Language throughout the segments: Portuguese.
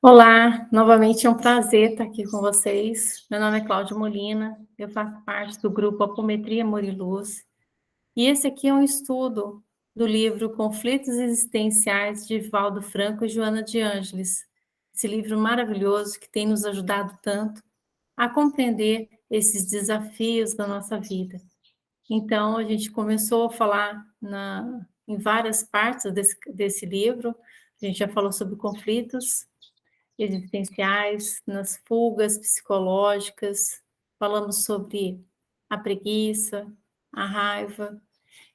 Olá, novamente é um prazer estar aqui com vocês. Meu nome é Cláudia Molina, eu faço parte do grupo Apometria Amor e Luz, e esse aqui é um estudo do livro Conflitos Existenciais de Valdo Franco e Joana de Ângeles. Esse livro maravilhoso que tem nos ajudado tanto a compreender esses desafios da nossa vida. Então, a gente começou a falar em várias partes desse livro, a gente já falou sobre conflitos existenciais, nas fugas psicológicas, falamos sobre a preguiça, a raiva.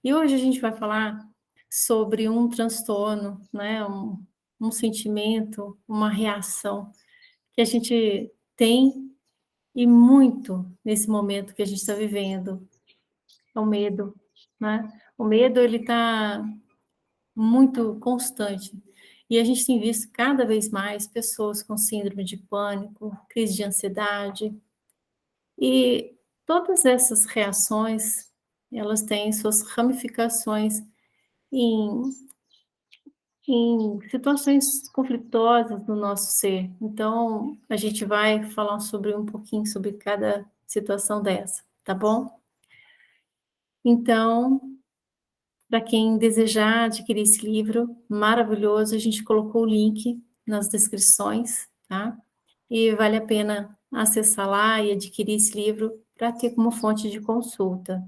E hoje a gente vai falar sobre um transtorno, né? Um sentimento, uma reação que a gente tem e muito nesse momento que a gente está vivendo, é o medo, né? O medo, ele está muito constante. E a gente tem visto cada vez mais pessoas com síndrome de pânico, crise de ansiedade, e todas essas reações, elas têm suas ramificações em, em situações conflitosas no nosso ser. Então, a gente vai falar sobre um pouquinho sobre cada situação dessa, tá bom? Então, para quem desejar adquirir esse livro maravilhoso, a gente colocou o link nas descrições, tá? E vale a pena acessar lá e adquirir esse livro para ter como fonte de consulta.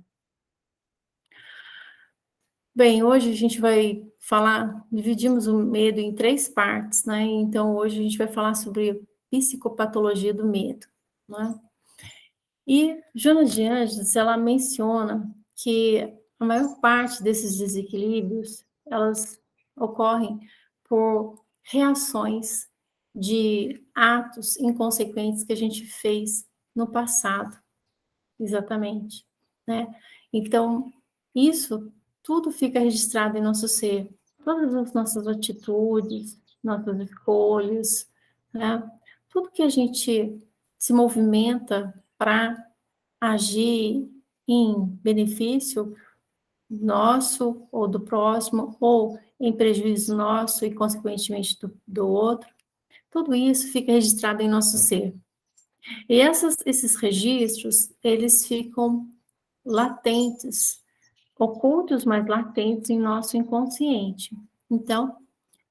Bem, hoje a gente vai falar, dividimos o medo em três partes, né? Então, hoje a gente vai falar sobre psicopatologia do medo, né? E Joana de Ângeles, ela menciona que a maior parte desses desequilíbrios, elas ocorrem por reações de atos inconsequentes que a gente fez no passado, exatamente, né? Então, isso tudo fica registrado em nosso ser, todas as nossas atitudes, nossas escolhas, né? Tudo que a gente se movimenta para agir em benefício nosso ou do próximo, ou em prejuízo nosso e, consequentemente, do outro, tudo isso fica registrado em nosso ser. E esses registros, eles ficam latentes, ocultos, mas latentes em nosso inconsciente. Então,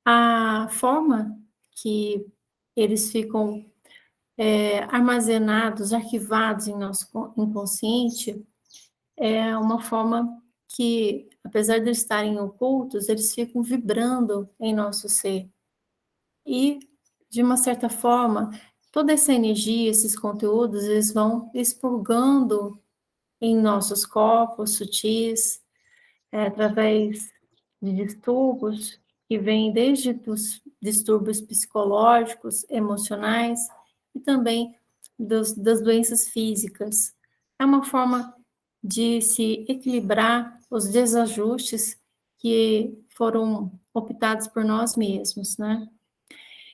a forma que eles ficam armazenados, arquivados em nosso inconsciente, é uma forma que, apesar de estarem ocultos, eles ficam vibrando em nosso ser. E, de uma certa forma, toda essa energia, esses conteúdos, eles vão expurgando em nossos corpos sutis, através de distúrbios que vêm desde os distúrbios psicológicos, emocionais e também das doenças físicas. É uma forma de se equilibrar os desajustes que foram optados por nós mesmos, né?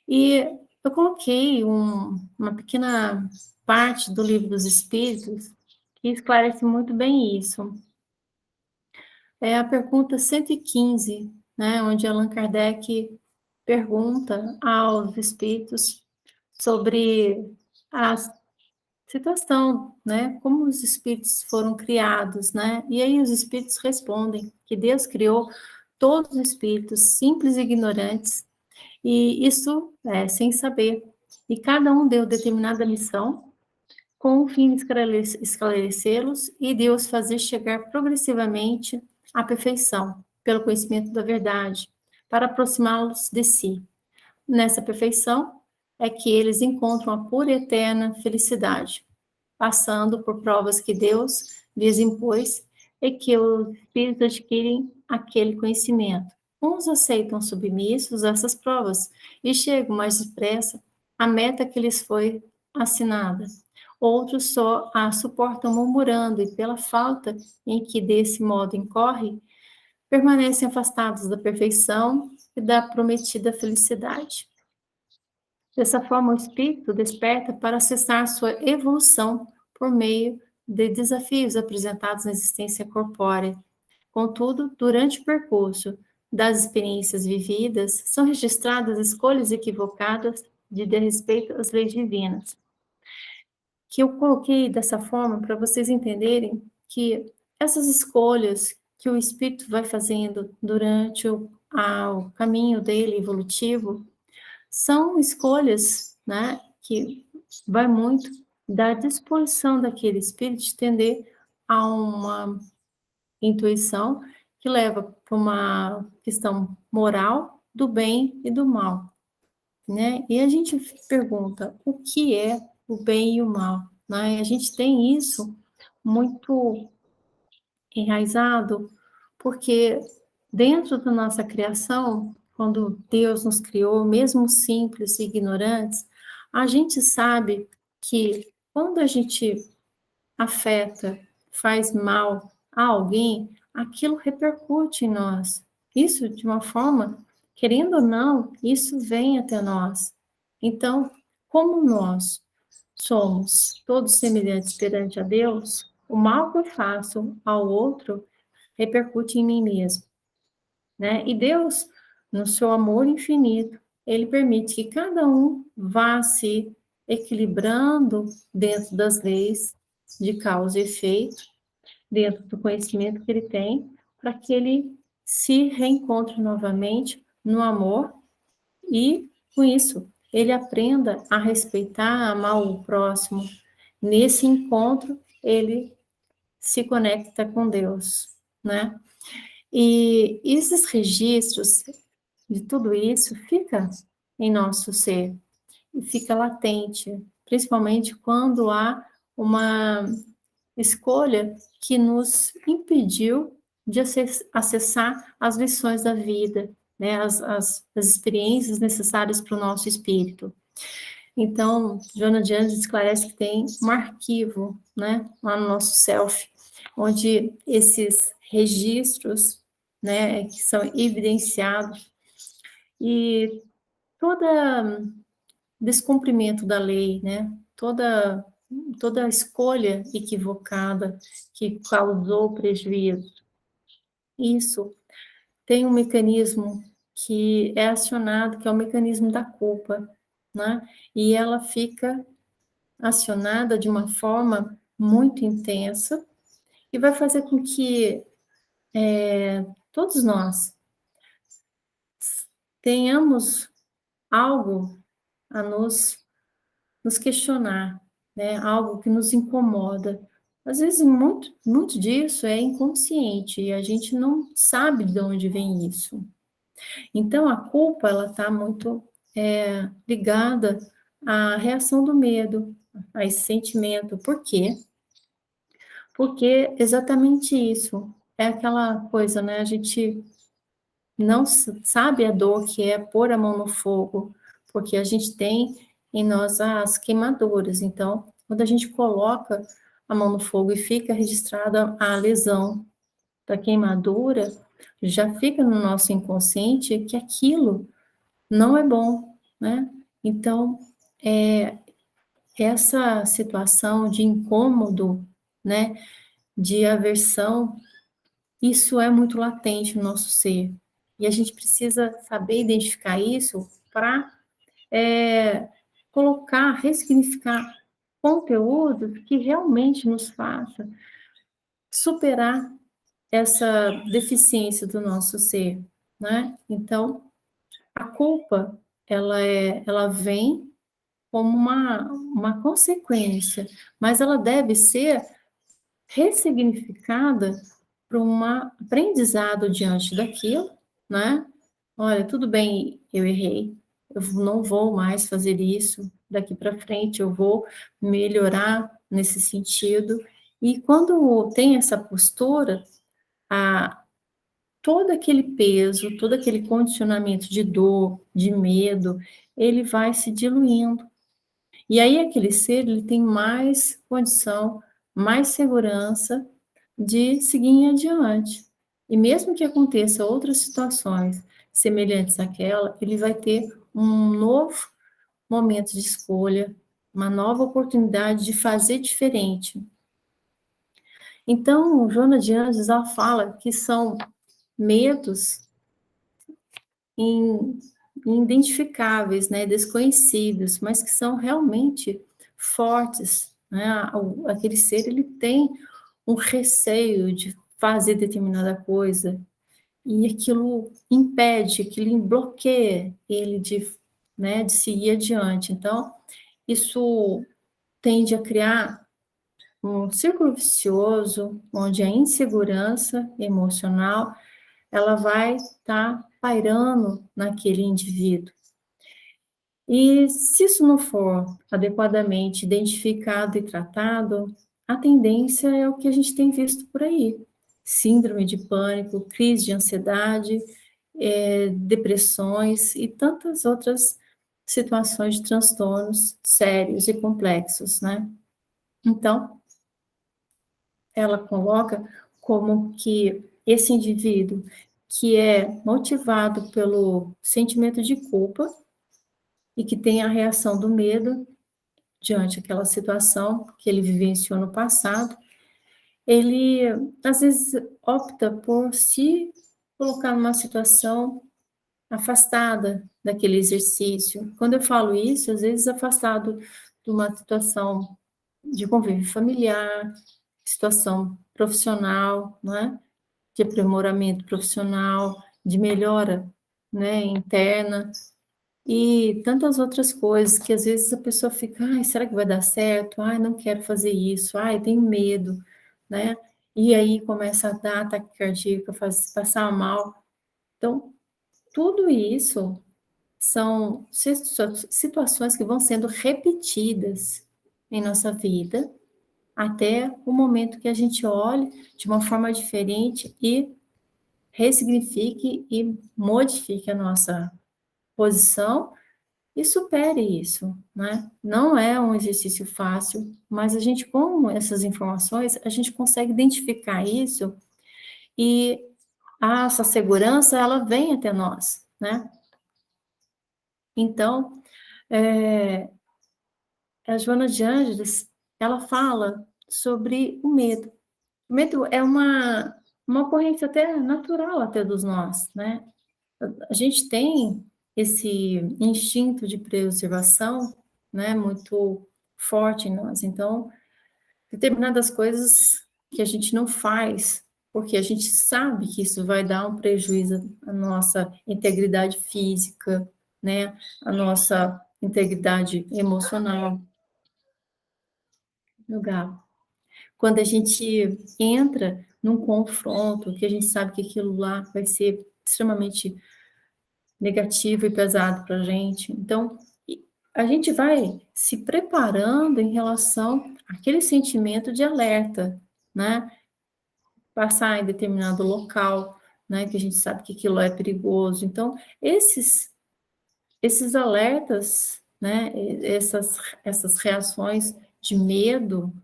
E eu coloquei uma pequena parte do Livro dos Espíritos que esclarece muito bem isso. É a pergunta 115, né, onde Allan Kardec pergunta aos espíritos sobre a situação, né, como os espíritos foram criados, né? E aí os espíritos respondem que Deus criou todos os espíritos simples e ignorantes, e isso é sem saber. E cada um deu determinada missão com o fim de esclarecê-los e Deus fazer chegar progressivamente à perfeição, pelo conhecimento da verdade, para aproximá-los de si. Nessa perfeição é que eles encontram a pura e eterna felicidade, passando por provas que Deus lhes impôs e que os espíritos adquirem aquele conhecimento. Uns aceitam submissos a essas provas e chegam mais depressa à meta que lhes foi assinada. Outros só a suportam murmurando e, pela falta em que desse modo incorre, permanecem afastados da perfeição e da prometida felicidade. Dessa forma, o espírito desperta para acessar sua evolução por meio de desafios apresentados na existência corpórea. Contudo, durante o percurso das experiências vividas, são registradas escolhas equivocadas de desrespeito às leis divinas. Que eu coloquei dessa forma para vocês entenderem que essas escolhas que o espírito vai fazendo durante o caminho dele evolutivo são escolhas, né, que vai muito da disposição daquele espírito de tender a uma intuição que leva para uma questão moral do bem e do mal, né? E a gente pergunta o que é o bem e o mal, né? A gente tem isso muito enraizado porque dentro da nossa criação, quando Deus nos criou, mesmo simples e ignorantes, a gente sabe que quando a gente afeta, faz mal a alguém, aquilo repercute em nós. Isso de uma forma, querendo ou não, isso vem até nós. Então, como nós somos todos semelhantes perante a Deus, o mal que eu faço ao outro repercute em mim mesmo, né? E Deus, no seu amor infinito, ele permite que cada um vá se equilibrando dentro das leis de causa e efeito, dentro do conhecimento que ele tem, para que ele se reencontre novamente no amor e, com isso, ele aprenda a respeitar, a amar o próximo. Nesse encontro, ele se conecta com Deus, né? E esses registros de tudo isso fica em nosso ser e fica latente, principalmente quando há uma escolha que nos impediu de acessar as lições da vida, né, as experiências necessárias para o nosso espírito. Então, Joana de Anjos esclarece que tem um arquivo, né, lá no nosso self, onde esses registros, né, que são evidenciados e toda descumprimento da lei, né, toda escolha equivocada que causou prejuízo. Isso tem um mecanismo que é acionado, que é o mecanismo da culpa, né? E ela fica acionada de uma forma muito intensa e vai fazer com que todos nós tenhamos algo a nos questionar, né? Algo que nos incomoda. Às vezes, muito disso é inconsciente e a gente não sabe de onde vem isso. Então, a culpa, ela está muito ligada à reação do medo, a esse sentimento. Por quê? Porque exatamente isso. É aquela coisa, né? A gente não sabe a dor que é pôr a mão no fogo, porque a gente tem em nós as queimaduras. Então, quando a gente coloca a mão no fogo e fica registrada a lesão da queimadura, já fica no nosso inconsciente que aquilo não é bom, né? Então, essa situação de incômodo, né, de aversão, isso é muito latente no nosso ser. E a gente precisa saber identificar isso para colocar, ressignificar conteúdos que realmente nos façam superar essa deficiência do nosso ser, né? Então, a culpa, ela vem como uma consequência, mas ela deve ser ressignificada para um aprendizado diante daquilo, né? Olha, tudo bem, eu errei, eu não vou mais fazer isso, daqui para frente eu vou melhorar nesse sentido. E quando tem essa postura, a, todo aquele peso, todo aquele condicionamento de dor, de medo, ele vai se diluindo. E aí aquele ser, ele tem mais condição, mais segurança de seguir em adiante. E mesmo que aconteça outras situações semelhantes àquela, ele vai ter um novo momento de escolha, uma nova oportunidade de fazer diferente. Então, Joana de Anjos, ela fala que são medos em identificáveis, né, desconhecidos, mas que são realmente fortes, né? Aquele ser, ele tem um receio de fazer determinada coisa, e aquilo impede, aquilo bloqueia ele de, né, de seguir adiante. Então, isso tende a criar um círculo vicioso, onde a insegurança emocional, ela vai estar pairando naquele indivíduo. E se isso não for adequadamente identificado e tratado, a tendência é o que a gente tem visto por aí: síndrome de pânico, crise de ansiedade, depressões e tantas outras situações de transtornos sérios e complexos, né? Então, ela coloca como que esse indivíduo que é motivado pelo sentimento de culpa e que tem a reação do medo diante daquela situação que ele vivenciou no passado, ele às vezes opta por se colocar numa situação afastada daquele exercício. Quando eu falo isso, às vezes afastado de uma situação de convívio familiar, situação profissional, né, de aprimoramento profissional, de melhora, né, interna, e tantas outras coisas que às vezes a pessoa fica: "Ai, será que vai dar certo? Ai, não quero fazer isso. Ai, tenho medo", né. E aí começa a dar ataque cardíaco, passar mal. Então, tudo isso são situações que vão sendo repetidas em nossa vida, até o momento que a gente olhe de uma forma diferente e ressignifique e modifique a nossa posição e supere isso, né? Não é um exercício fácil, mas a gente, com essas informações, a gente consegue identificar isso e essa segurança, ela vem até nós, né? Então, a Joana de Ângeles, ela fala sobre o medo. O medo é uma ocorrência até natural até dos nós, né? A gente tem esse instinto de preservação, né, muito forte em nós. Então, determinadas coisas que a gente não faz, porque a gente sabe que isso vai dar um prejuízo à nossa integridade física, né, à nossa integridade emocional. Legal. Quando a gente entra num confronto, que a gente sabe que aquilo lá vai ser extremamente negativo e pesado para a gente. Então, a gente vai se preparando em relação àquele sentimento de alerta, né? Passar em determinado local, né? Que a gente sabe que aquilo é perigoso. Então, esses alertas, né? Essas reações de medo,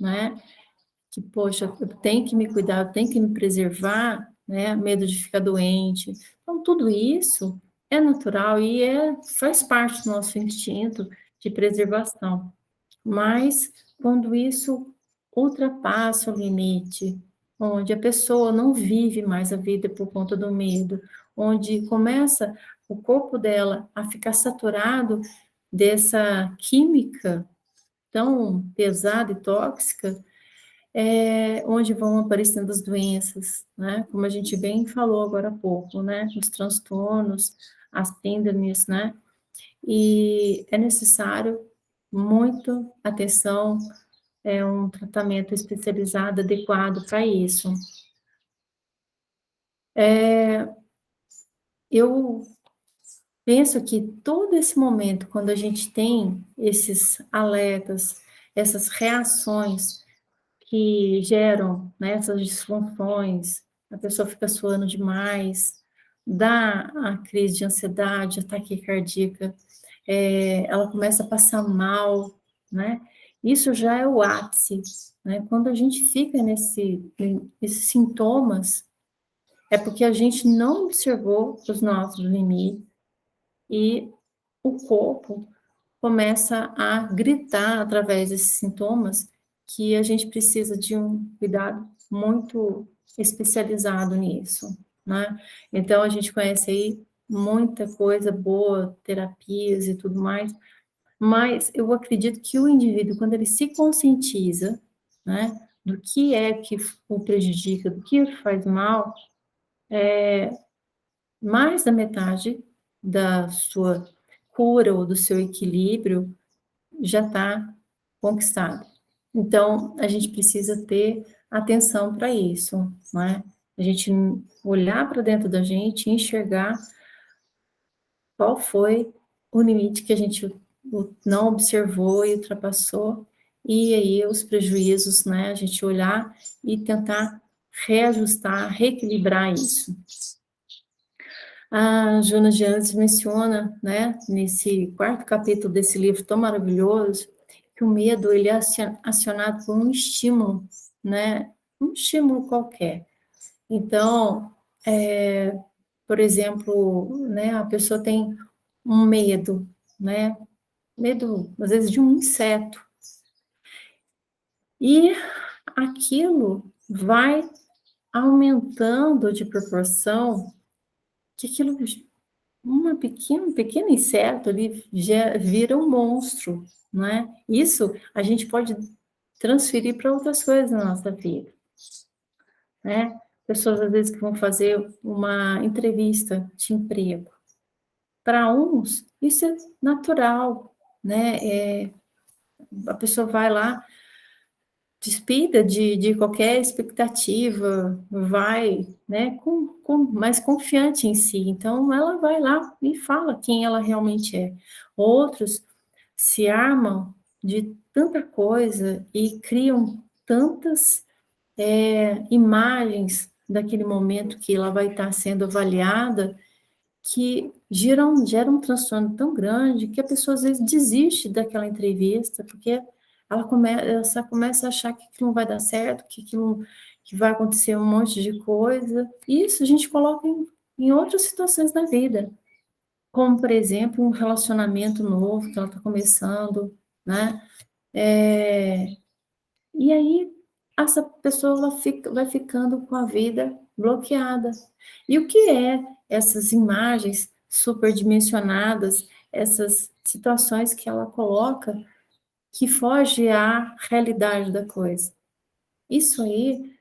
né? Que, poxa, eu tenho que me cuidar, eu tenho que me preservar, né? Medo de ficar doente. Então, tudo isso é natural e faz parte do nosso instinto de preservação. Mas, quando isso ultrapassa o limite, onde a pessoa não vive mais a vida por conta do medo, onde começa o corpo dela a ficar saturado dessa química tão pesada e tóxica, onde vão aparecendo as doenças, né? Como a gente bem falou agora há pouco, né? Os transtornos, as síndromes, né? E é necessário muito atenção, um tratamento especializado adequado para isso. Eu penso que todo esse momento, quando a gente tem esses alertas, essas reações que geram, né, essas disfunções, a pessoa fica suando demais, dá a crise de ansiedade, ataque cardíaca, ela começa a passar mal, né? Isso já é o ápice, né? Quando a gente fica nesses sintomas, é porque a gente não observou os nossos limites e o corpo começa a gritar através desses sintomas que a gente precisa de um cuidado muito especializado nisso, né? Então, a gente conhece aí muita coisa boa, terapias e tudo mais, mas eu acredito que o indivíduo, quando ele se conscientiza, né, do que é que o prejudica, do que faz mal, mais da metade da sua cura ou do seu equilíbrio já está conquistado. Então, a gente precisa ter atenção para isso, né? A gente olhar para dentro da gente e enxergar qual foi o limite que a gente não observou e ultrapassou, e aí os prejuízos, né? A gente olhar e tentar reajustar, reequilibrar isso. A Joana de Anjos menciona, né, nesse quarto capítulo desse livro tão maravilhoso, que o medo ele é acionado por um estímulo, né, um estímulo qualquer. Então, por exemplo, né, a pessoa tem um medo, né, medo às vezes de um inseto, e aquilo vai aumentando de proporção, que aquilo um pequeno inseto ali já vira um monstro, não é? Isso a gente pode transferir para outras coisas na nossa vida, né? Pessoas às vezes que vão fazer uma entrevista de emprego. Para uns, isso é natural, né? A pessoa vai lá, despida de qualquer expectativa, vai, né, mais confiante em si. Então, ela vai lá e fala quem ela realmente é. Outros se armam de tanta coisa e criam tantas imagens daquele momento que ela vai estar sendo avaliada que gera um transtorno tão grande que a pessoa às vezes desiste daquela entrevista, porque ela só começa a achar que aquilo não vai dar certo, que vai acontecer um monte de coisa. Isso a gente coloca em outras situações da vida, como, por exemplo, um relacionamento novo que ela está começando, né? E aí essa pessoa vai ficando com a vida bloqueada. E o que é essas imagens superdimensionadas, essas situações que ela coloca que foge à realidade da coisa? Isso aí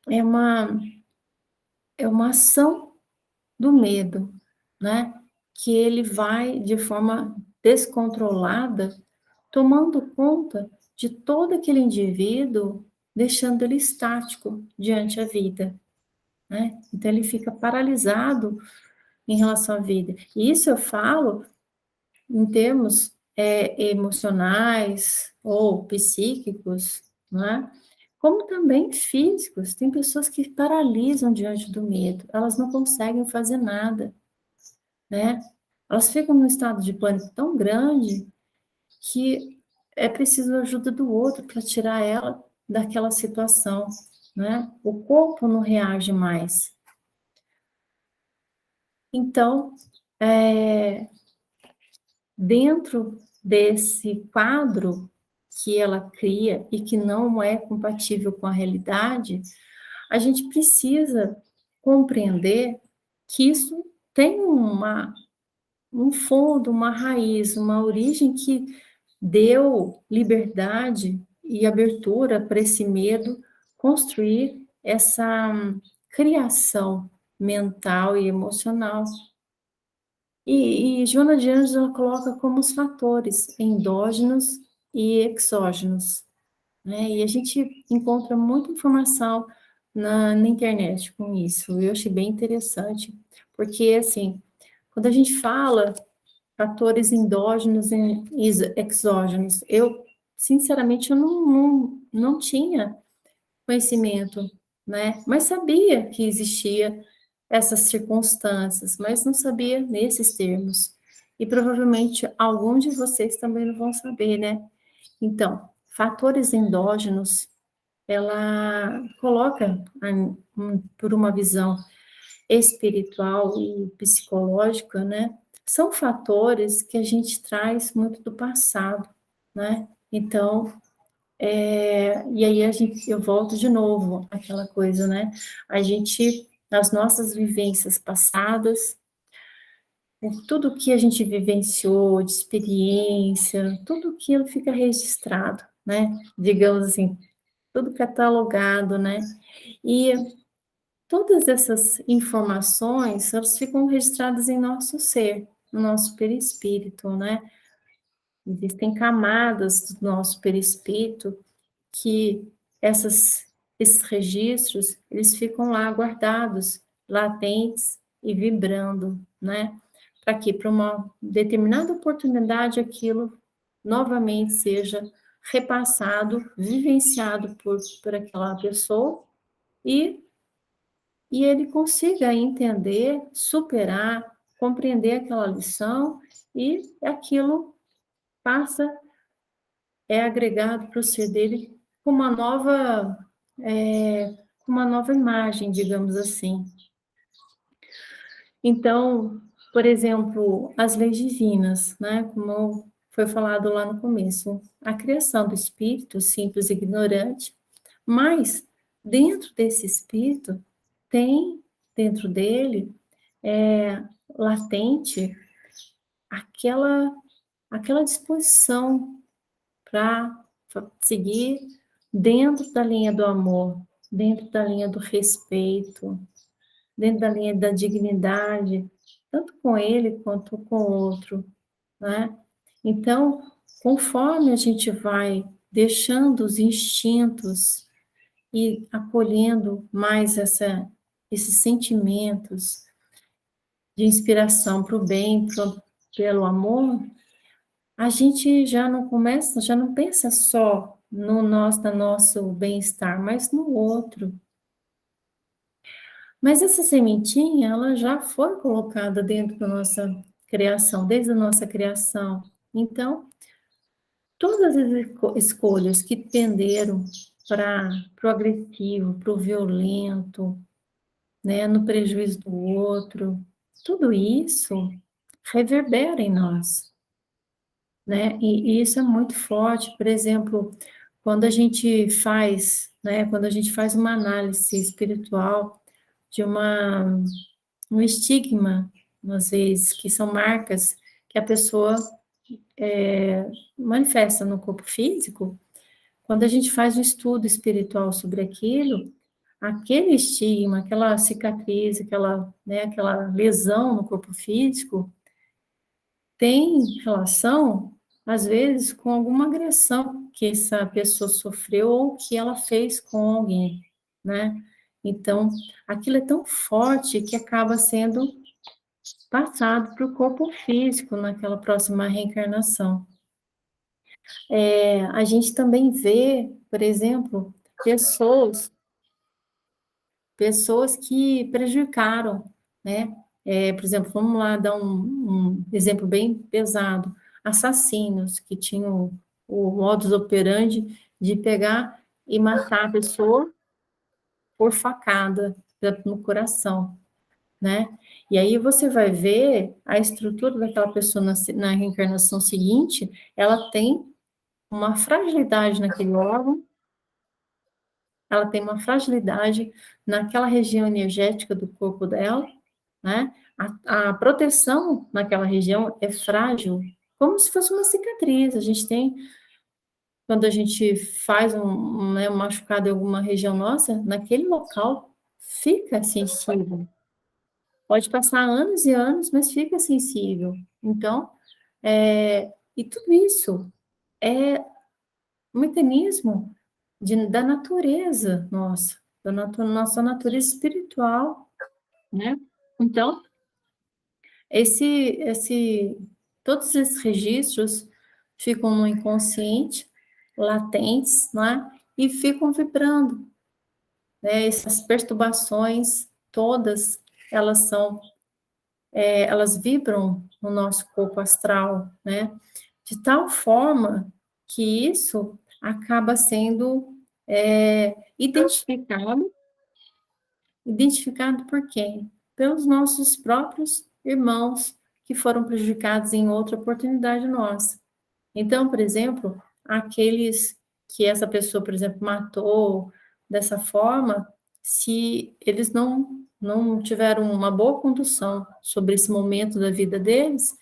é uma ação do medo, né? Que ele vai de forma descontrolada tomando conta de todo aquele indivíduo, deixando ele estático diante a vida, né? Então ele fica paralisado em relação à vida. E isso eu falo em termos emocionais ou psíquicos, né? Como também físicos. Tem pessoas que paralisam diante do medo, elas não conseguem fazer nada, né? Elas ficam num estado de pânico tão grande que é preciso a ajuda do outro para tirar ela daquela situação, né? O corpo não reage mais. Então, dentro desse quadro que ela cria e que não é compatível com a realidade, a gente precisa compreender que isso tem um fundo, uma raiz, uma origem que deu liberdade e abertura para esse medo construir essa criação mental e emocional. E Joana de Anjos ela coloca como os fatores endógenos e exógenos, né? E a gente encontra muita informação na internet com isso. Eu achei bem interessante, porque assim, quando a gente fala fatores endógenos e exógenos. Eu, sinceramente, eu não tinha conhecimento, né? Mas sabia que existia essas circunstâncias, mas não sabia nesses termos. E provavelmente alguns de vocês também não vão saber, né? Então, fatores endógenos, ela coloca, por uma visão espiritual e psicológica, né? São fatores que a gente traz muito do passado, né? Então, e aí eu volto de novo àquela coisa, né? A gente, nas nossas vivências passadas, tudo que a gente vivenciou, de experiência, tudo aquilo fica registrado, né? Digamos assim, tudo catalogado, né? E todas essas informações, elas ficam registradas em nosso ser, no nosso perispírito, né? Existem camadas do nosso perispírito que esses registros, eles ficam lá guardados, latentes e vibrando, né? Para que para uma determinada oportunidade aquilo novamente seja repassado, vivenciado por aquela pessoa e, e ele consiga entender, superar, compreender aquela lição e aquilo passa é agregado para o ser dele com uma nova imagem, digamos assim. Então, por exemplo, as leis divinas, né, como foi falado lá no começo, a criação do espírito simples e ignorante, mas dentro desse espírito tem dentro dele latente aquela aquela disposição para seguir dentro da linha do amor, dentro da linha do respeito, dentro da linha da dignidade, tanto com ele quanto com o outro, né? Então, conforme a gente vai deixando os instintos e acolhendo mais esses sentimentos de inspiração para o bem, pelo amor, a gente já não começa, já não pensa só no nosso bem-estar, mas no outro. Mas essa sementinha, ela já foi colocada dentro da nossa criação, desde a nossa criação. Então, todas as escolhas que tenderam para o agressivo, para o violento, né, no prejuízo do outro, tudo isso reverbera em nós. Né? E isso é muito forte. Por exemplo, quando a gente faz, né, quando a gente faz uma análise espiritual de um estigma, às vezes, que são marcas que a pessoa manifesta no corpo físico, quando a gente faz um estudo espiritual sobre aquilo, aquele estigma, aquela cicatriz, aquela lesão no corpo físico, tem relação, às vezes, com alguma agressão que essa pessoa sofreu ou que ela fez com alguém, né? Então, aquilo é tão forte que acaba sendo passado para o corpo físico naquela próxima reencarnação. A gente também vê, por exemplo, pessoas que prejudicaram, né? Por exemplo, vamos lá dar um exemplo bem pesado: assassinos que tinham o modus operandi de pegar e matar a pessoa por facada no coração, né? E aí você vai ver a estrutura daquela pessoa na reencarnação seguinte, ela tem uma fragilidade naquele órgão, ela tem uma fragilidade naquela região energética do corpo dela, né? A proteção naquela região é frágil, como se fosse uma cicatriz. A gente tem, quando a gente faz um machucado em alguma região nossa, naquele local fica sensível. Pode passar anos e anos, mas fica sensível. Então, e tudo isso é um mecanismo da natureza nossa, nossa natureza espiritual, né? Então, todos esses registros ficam no inconsciente, latentes, né? E ficam vibrando, né? Essas perturbações todas, elas vibram no nosso corpo astral, né? De tal forma que isso acaba sendo identificado. Identificado por quem? Pelos nossos próprios irmãos que foram prejudicados em outra oportunidade nossa. Então, por exemplo, aqueles que essa pessoa, por exemplo, matou dessa forma, se eles não tiveram uma boa condução sobre esse momento da vida deles,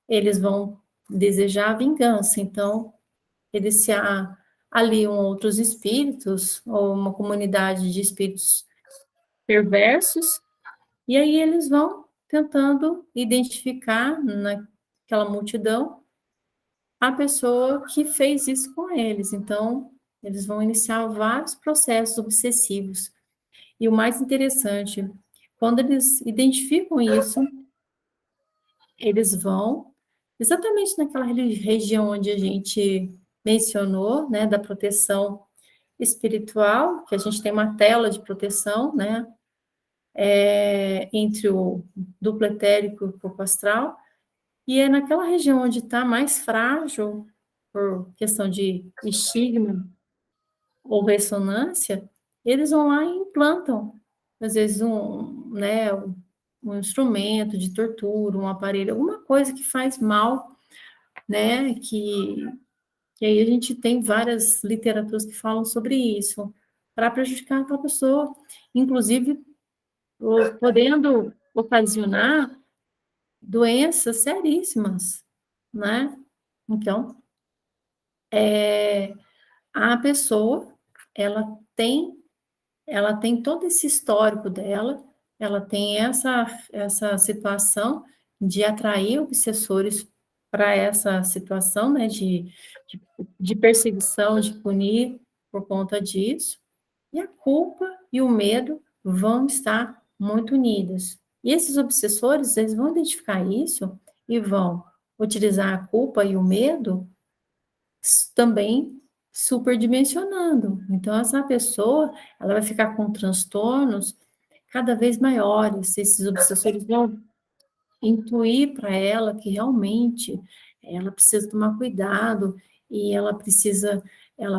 eles vão desejar a vingança. Então, eles se aliam a outros espíritos, ou uma comunidade de espíritos perversos, e aí eles vão tentando identificar naquela multidão a pessoa que fez isso com eles. Então, eles vão iniciar vários processos obsessivos. E o mais interessante, quando eles identificam isso, eles vão exatamente naquela região onde a gente mencionou, né, da proteção espiritual, que a gente tem uma tela de proteção, né, entre o duplo etérico e o corpo astral, e é naquela região onde está mais frágil, por questão de estigma ou ressonância, eles vão lá e implantam, às vezes, né, um instrumento de tortura, um aparelho, alguma coisa que faz mal, né, que aí a gente tem várias literaturas que falam sobre isso, para prejudicar aquela pessoa, inclusive podendo ocasionar doenças seríssimas, né? Então, a pessoa, ela tem, ela tem todo esse histórico dela, ela tem essa situação de atrair obsessores para essa situação, né, de, de perseguição, de punir por conta disso, e a culpa e o medo vão estar muito unidos. E esses obsessores, eles vão identificar isso e vão utilizar a culpa e o medo também superdimensionando. Então, essa pessoa, ela vai ficar com transtornos cada vez maiores. Esses obsessores vão intuir para ela que realmente ela precisa tomar cuidado e ela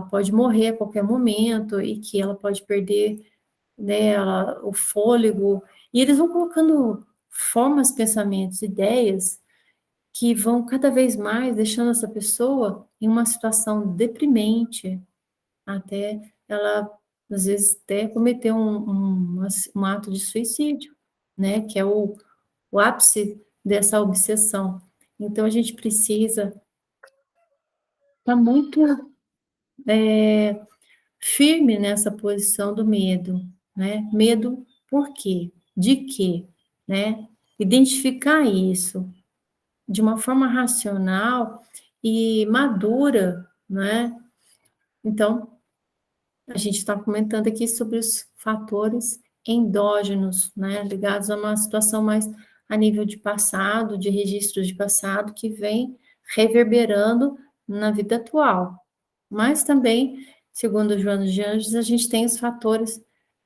pode morrer a qualquer momento e que ela pode perder, né, o fôlego. E eles vão colocando formas, pensamentos, ideias que vão cada vez mais deixando essa pessoa em uma situação deprimente, até ela, às vezes, até cometer um ato de suicídio, né? Que é o ápice dessa obsessão. Então, a gente precisa estar muito firme nessa posição do medo, né? Medo por quê? De quê? Né? Identificar isso de uma forma racional e madura, né? Então, a gente está comentando aqui sobre os fatores endógenos, né, ligados a uma situação mais a nível de passado, de registros de passado, que vem reverberando na vida atual. Mas também, segundo Joana de Anjos, a gente tem os fatores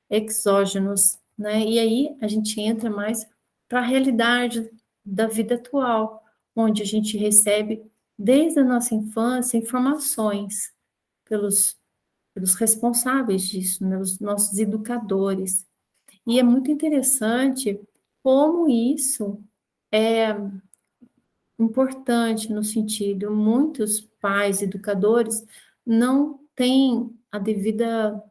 exógenos, né? E aí a gente entra mais para a realidade da vida atual, onde a gente recebe, desde a nossa infância, informações pelos, pelos responsáveis disso, né? Os nossos educadores. E é muito interessante como isso é importante no sentido, muitos pais, educadores, não têm a devida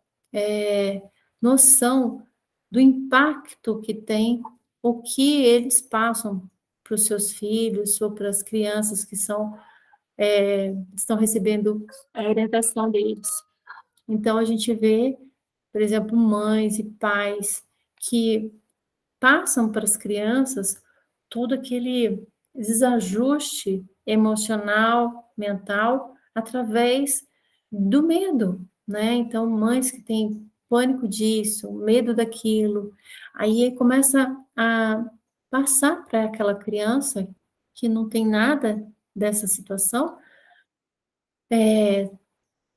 noção do impacto que tem o que eles passam para os seus filhos ou para as crianças que estão recebendo a orientação deles. Então, a gente vê, por exemplo, mães e pais que passam para as crianças todo aquele desajuste emocional, mental, através do medo, né? Então, mães que têm pânico disso, medo daquilo, aí começa a passar para aquela criança que não tem nada dessa situação,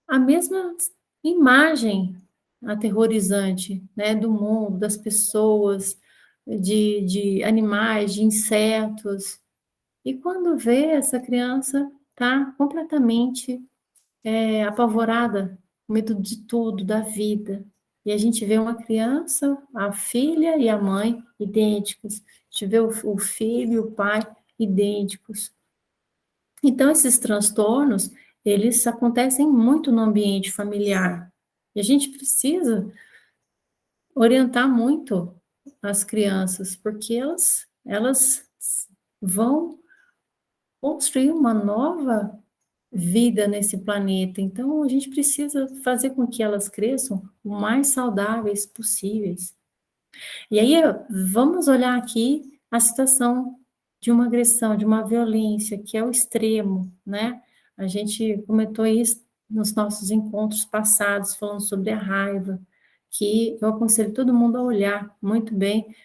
a mesma imagem aterrorizante, né, do mundo, das pessoas, de animais, de insetos. E quando vê, essa criança está completamente apavorada, com medo de tudo, da vida. E a gente vê uma criança, a filha e a mãe idênticos. A gente vê o filho e o pai idênticos. Então, esses transtornos, eles acontecem muito no ambiente familiar. E a gente precisa orientar muito as crianças, porque elas vão construir uma nova vida nesse planeta. Então, a gente precisa fazer com que elas cresçam o mais saudáveis possíveis. E aí, vamos olhar aqui a situação de uma agressão, de uma violência, que é o extremo, né? A gente comentou isso nos nossos encontros passados, falando sobre a raiva, que eu aconselho todo mundo a olhar muito bem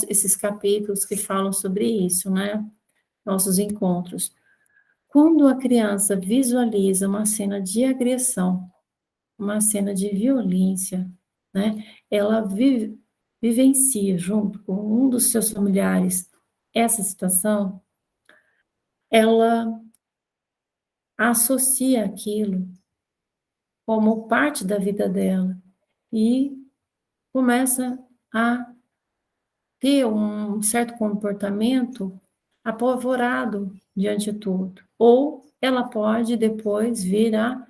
esses capítulos que falam sobre isso, né? Nossos encontros. Quando a criança visualiza uma cena de agressão, uma cena de violência, né? Ela vivencia junto com um dos seus familiares essa situação, ela associa aquilo como parte da vida dela e começa a ter um certo comportamento apavorado diante de tudo. Ou ela pode depois vir a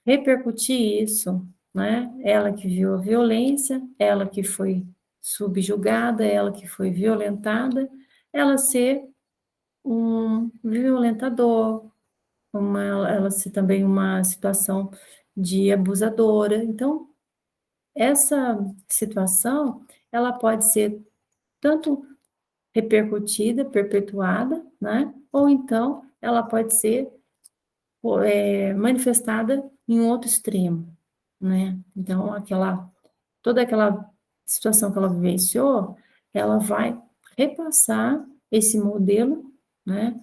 repercutir isso, né? Ela que viu a violência, ela que foi subjugada, ela que foi violentada, ela ser um violentador, ela ser também uma situação de abusadora. Então, essa situação, ela pode ser tanto repercutida, perpetuada, né? Ou então ela pode ser manifestada em um outro extremo, né? Então, toda aquela situação que ela vivenciou, ela vai repassar esse modelo, né,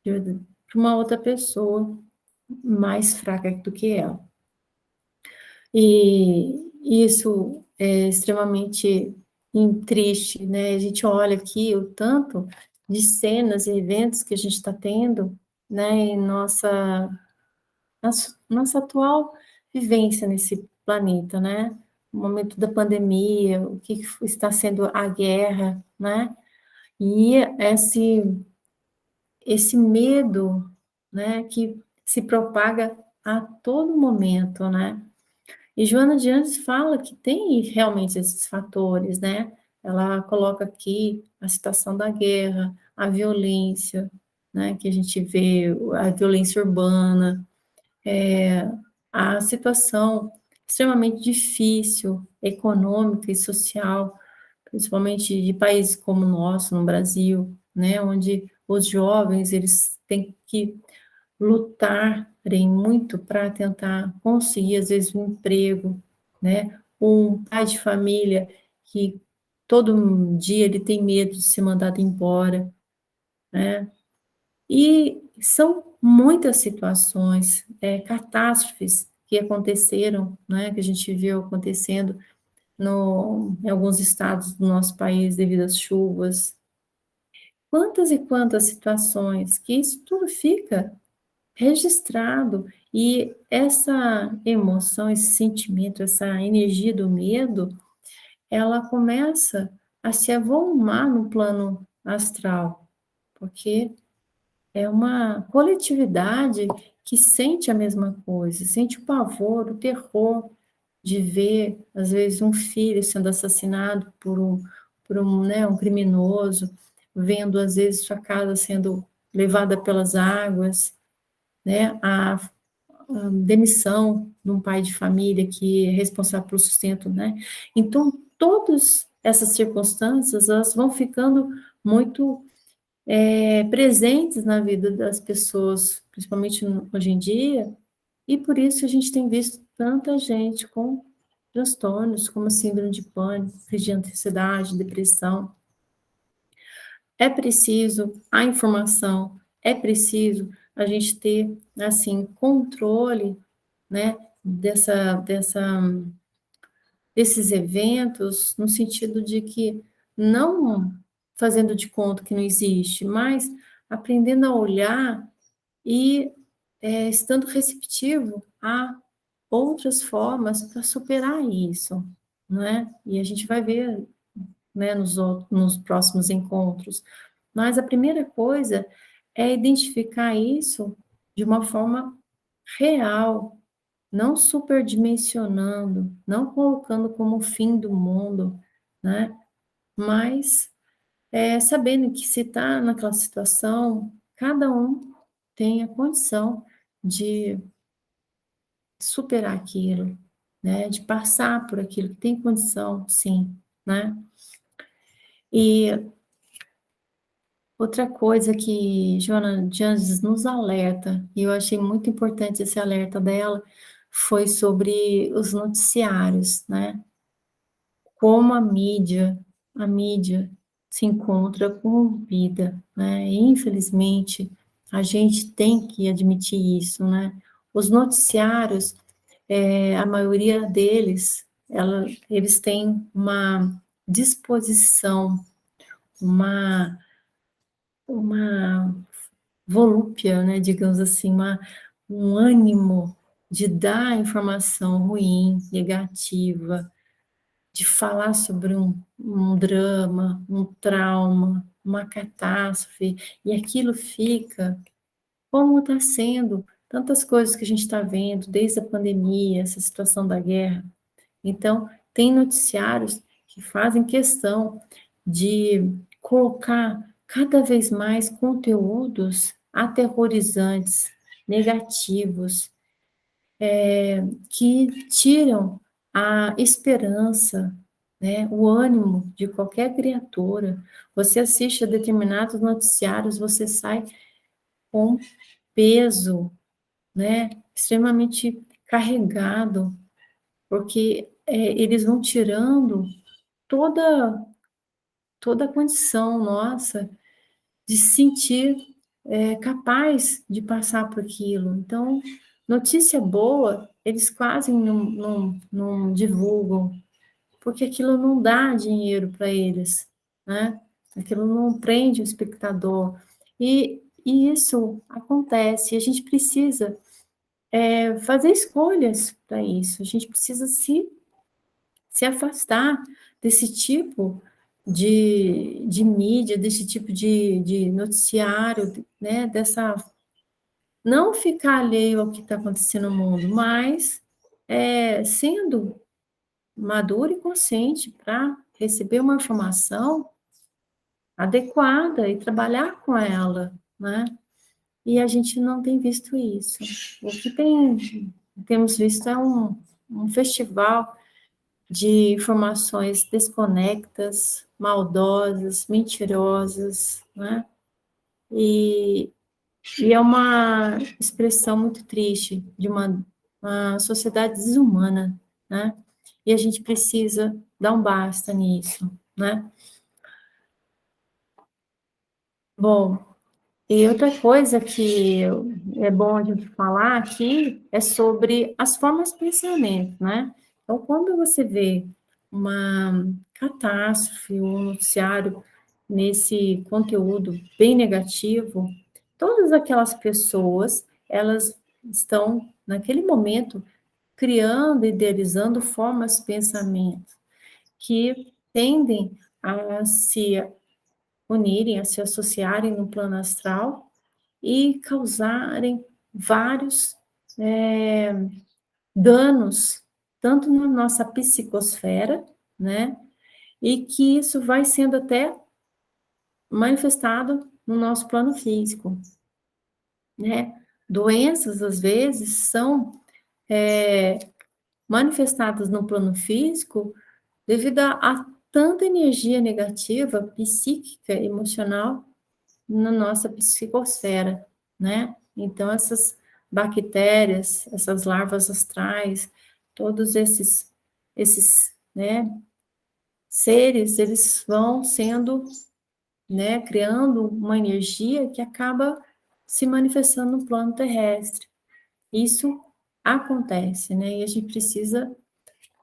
para uma outra pessoa mais fraca do que ela. E isso é extremamente triste, né? A gente olha aqui o tanto de cenas e eventos que a gente está tendo, né, em nossa atual vivência nesse planeta, né? O momento da pandemia, o que está sendo a guerra, né? E esse medo, né, que se propaga a todo momento, né? E Joana de Anjos fala que tem realmente esses fatores, né? Ela coloca aqui a situação da guerra, a violência, né, que a gente vê, a violência urbana, a situação extremamente difícil, econômica e social, principalmente de países como o nosso, no Brasil, né, onde os jovens, eles têm que lutarem muito para tentar conseguir, às vezes, um emprego, né, um pai de família que todo dia ele tem medo de ser mandado embora, né, e são muitas situações, catástrofes que aconteceram, né, que a gente viu acontecendo em alguns estados do nosso país devido às chuvas. Quantas e quantas situações que isso tudo fica registrado e essa emoção, esse sentimento, essa energia do medo, ela começa a se avolumar no plano astral, porque é uma coletividade que sente a mesma coisa, sente o pavor, o terror de ver, às vezes, um filho sendo assassinado né, um criminoso, vendo, às vezes, sua casa sendo levada pelas águas, né, a demissão de um pai de família que é responsável pelo sustento, né? Então, todas essas circunstâncias, elas vão ficando muito presentes na vida das pessoas, principalmente hoje em dia, e por isso a gente tem visto tanta gente com transtornos, como síndrome de pânico, crise de ansiedade, depressão. É preciso a informação, é preciso a gente ter, assim, controle, né, desses eventos, no sentido de que não fazendo de conta que não existe, mas aprendendo a olhar e estando receptivo a outras formas para superar isso, né? E a gente vai ver, né, nos próximos encontros. Mas a primeira coisa é identificar isso de uma forma real, não superdimensionando, não colocando como o fim do mundo, né? Mas sabendo que se está naquela situação, cada um tem a condição de superar aquilo, né? De passar por aquilo, que tem condição, sim, né? E outra coisa que Joana de Anjos nos alerta, e eu achei muito importante esse alerta dela, foi sobre os noticiários, né? Como a mídia se encontra corrompida, né? E, infelizmente, a gente tem que admitir isso, né? Os noticiários, a maioria deles, eles têm uma disposição, uma volúpia, né, digamos assim, um ânimo de dar informação ruim, negativa, de falar sobre um drama, um trauma, uma catástrofe, e aquilo fica, como está sendo tantas coisas que a gente está vendo, desde a pandemia, essa situação da guerra. Então, tem noticiários que fazem questão de colocar cada vez mais conteúdos aterrorizantes, negativos, que tiram a esperança, né, o ânimo de qualquer criatura. Você assiste a determinados noticiários, você sai com peso, né, extremamente carregado, porque eles vão tirando toda toda a condição nossa de se sentir capaz de passar por aquilo. Então, notícia boa, eles quase não divulgam, porque aquilo não dá dinheiro para eles, né? Aquilo não prende o espectador. E isso acontece, e a gente precisa fazer escolhas para isso, a gente precisa se afastar desse tipo de mídia, desse tipo de noticiário, né, não ficar alheio ao que está acontecendo no mundo, mas sendo maduro e consciente para receber uma informação adequada e trabalhar com ela, né? E a gente não tem visto isso. O que temos visto é um festival de informações desconectas, maldosas, mentirosas, né? E, e é uma expressão muito triste de uma sociedade desumana, né? E a gente precisa dar um basta nisso, né? Bom, e outra coisa que é bom a gente falar aqui é sobre as formas de pensamento, né? Então, quando você vê uma catástrofe, um noticiário nesse conteúdo bem negativo, todas aquelas pessoas, elas estão, naquele momento, criando, idealizando formas de pensamento que tendem a se unirem, a se associarem no plano astral e causarem vários danos, tanto na nossa psicosfera, né? E que isso vai sendo até manifestado no nosso plano físico, né? Doenças, às vezes, são manifestadas no plano físico devido a tanta energia negativa, psíquica, emocional, na nossa psicosfera, né? Então, essas bactérias, essas larvas astrais, todos né, seres, eles vão sendo, né, criando uma energia que acaba se manifestando no plano terrestre. Isso acontece, né? E a gente precisa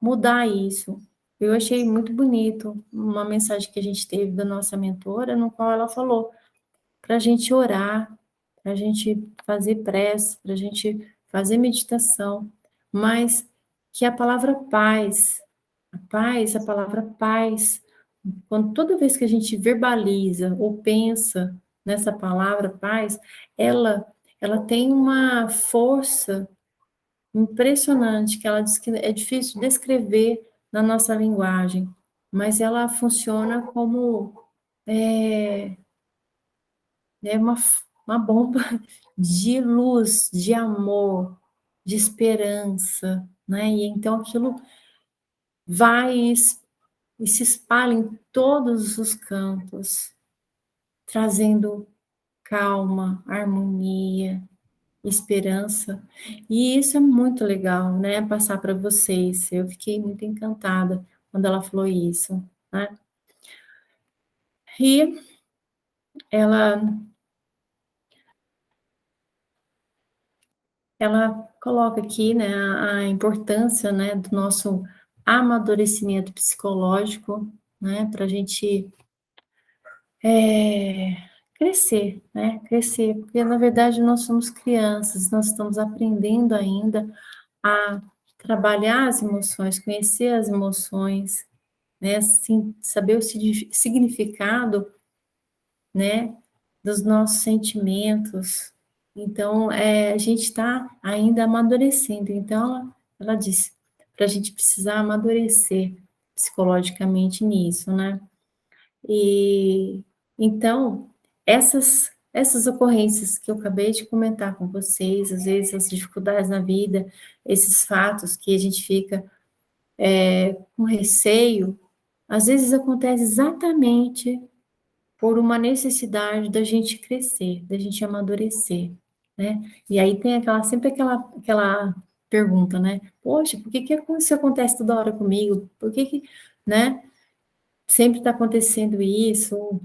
mudar isso. Eu achei muito bonito uma mensagem que a gente teve da nossa mentora, no qual ela falou para a gente orar, para a gente fazer prece, para a gente fazer meditação, mas que a palavra a palavra paz, quando toda vez que a gente verbaliza ou pensa nessa palavra paz, ela tem uma força impressionante, que ela diz que é difícil descrever na nossa linguagem, mas ela funciona como né, uma bomba de luz, de amor, de esperança, né? E então aquilo vai e se espalha em todos os cantos, trazendo calma, harmonia, esperança. E isso é muito legal, né? Passar para vocês. Eu fiquei muito encantada quando ela falou isso, né? E ela, ela coloca aqui, né, a importância, né, do nosso amadurecimento psicológico, né, para a gente é, crescer, né, crescer, porque na verdade nós somos crianças, nós estamos aprendendo ainda a trabalhar as emoções, conhecer as emoções, né, assim, saber o significado, né, dos nossos sentimentos. Então, a gente está ainda amadurecendo. Então, ela disse para a gente precisar amadurecer psicologicamente nisso, né? E então, essas ocorrências que eu acabei de comentar com vocês, às vezes as dificuldades na vida, esses fatos que a gente fica com receio, às vezes acontece exatamente por uma necessidade da gente crescer, da gente amadurecer, né? E aí tem sempre aquela pergunta, né? Poxa, por que que isso acontece toda hora comigo? Por que que, né? Sempre está acontecendo isso,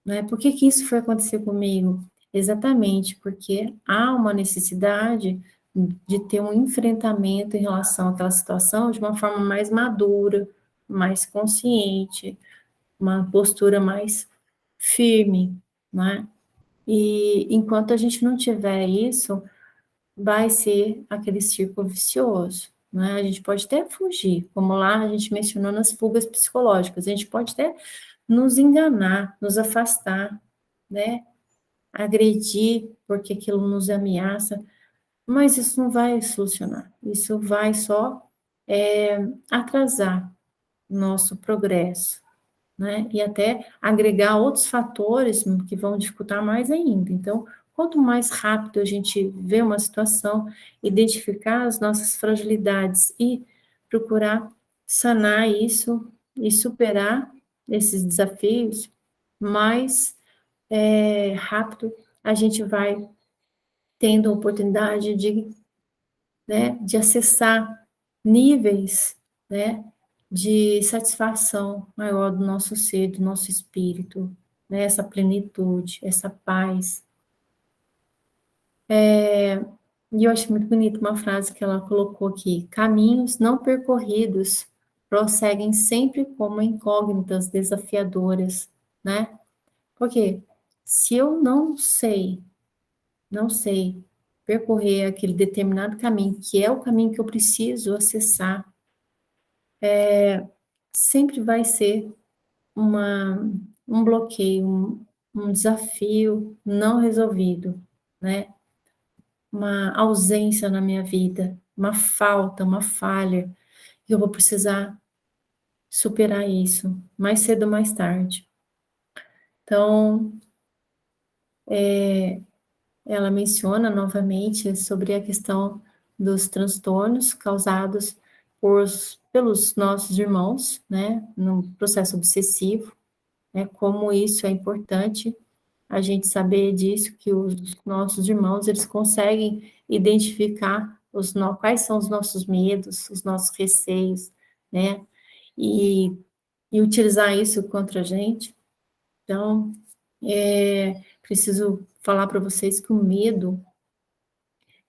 né? Por que que isso foi acontecer comigo? Exatamente, porque há uma necessidade de ter um enfrentamento em relação àquela situação de uma forma mais madura, mais consciente, uma postura mais firme, né? E enquanto a gente não tiver isso, vai ser aquele círculo vicioso, né? A gente pode até fugir, como lá a gente mencionou nas fugas psicológicas, a gente pode até nos enganar, nos afastar, né? Agredir porque aquilo nos ameaça, mas isso não vai solucionar, isso vai só atrasar nosso progresso, né? E até agregar outros fatores que vão dificultar mais ainda. Então, quanto mais rápido a gente vê uma situação, identificar as nossas fragilidades e procurar sanar isso e superar esses desafios, mais rápido a gente vai tendo a oportunidade de acessar níveis, né, de satisfação maior do nosso ser, do nosso espírito, né, essa plenitude, essa paz. E eu acho muito bonita uma frase que ela colocou aqui: caminhos não percorridos prosseguem sempre como incógnitas desafiadoras, né? Porque se eu não sei percorrer aquele determinado caminho, que é o caminho que eu preciso acessar, sempre vai ser uma, um bloqueio, um desafio não resolvido, né? Uma ausência na minha vida, uma falta, uma falha, e eu vou precisar superar isso, mais cedo ou mais tarde. Então, ela menciona novamente sobre a questão dos transtornos causados pelos nossos irmãos, né, no processo obsessivo, né, como isso é importante a gente saber disso, que os nossos irmãos, eles conseguem identificar quais são os nossos medos, os nossos receios, né, e, e utilizar isso contra a gente. Então, preciso falar para vocês que o medo,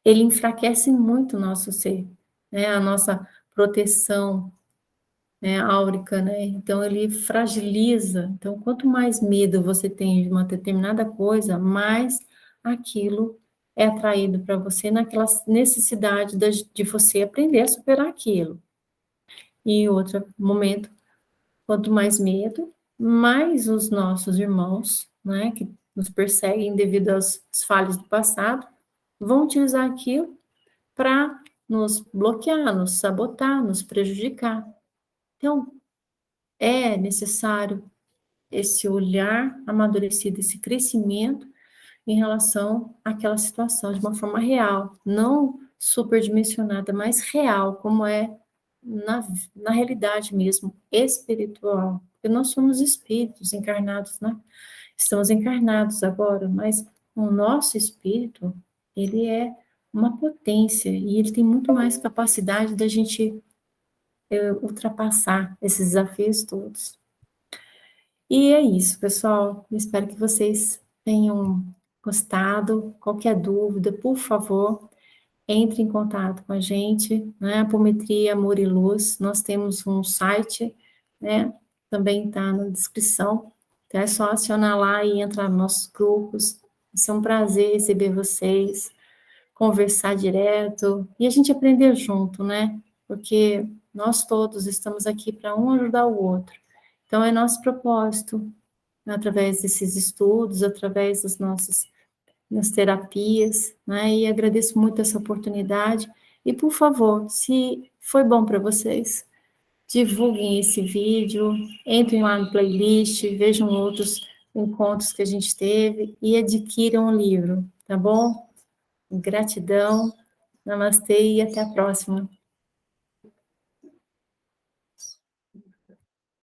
ele enfraquece muito o nosso ser, né, a nossa proteção, né, áurica, né? Então ele fragiliza. Então, quanto mais medo você tem de uma determinada coisa, mais aquilo é atraído para você naquela necessidade de você aprender a superar aquilo. E em outro momento, quanto mais medo, mais os nossos irmãos, né, que nos perseguem devido às falhas do passado, vão utilizar aquilo para nos bloquear, nos sabotar, nos prejudicar. Então, é necessário esse olhar amadurecido, esse crescimento em relação àquela situação, de uma forma real, não superdimensionada, mas real, como é na realidade mesmo, espiritual. Porque nós somos espíritos encarnados, né? Estamos encarnados agora, mas o nosso espírito, ele é uma potência e ele tem muito mais capacidade da gente ultrapassar esses desafios todos. E é isso, pessoal. Espero que vocês tenham gostado. Qualquer dúvida, por favor, entre em contato com a gente, né? Apometria Amor e Luz. Nós temos um site, né? Também está na descrição. Então é só acionar lá e entrar nos nossos grupos. Vai ser um prazer receber vocês, conversar direto e a gente aprender junto, né? Porque nós todos estamos aqui para um ajudar o outro. Então é nosso propósito, através desses estudos, através das terapias, né? E agradeço muito essa oportunidade. E, por favor, se foi bom para vocês, divulguem esse vídeo, entrem lá no playlist, vejam outros encontros que a gente teve e adquiram o livro, tá bom? Gratidão, namastê e até a próxima.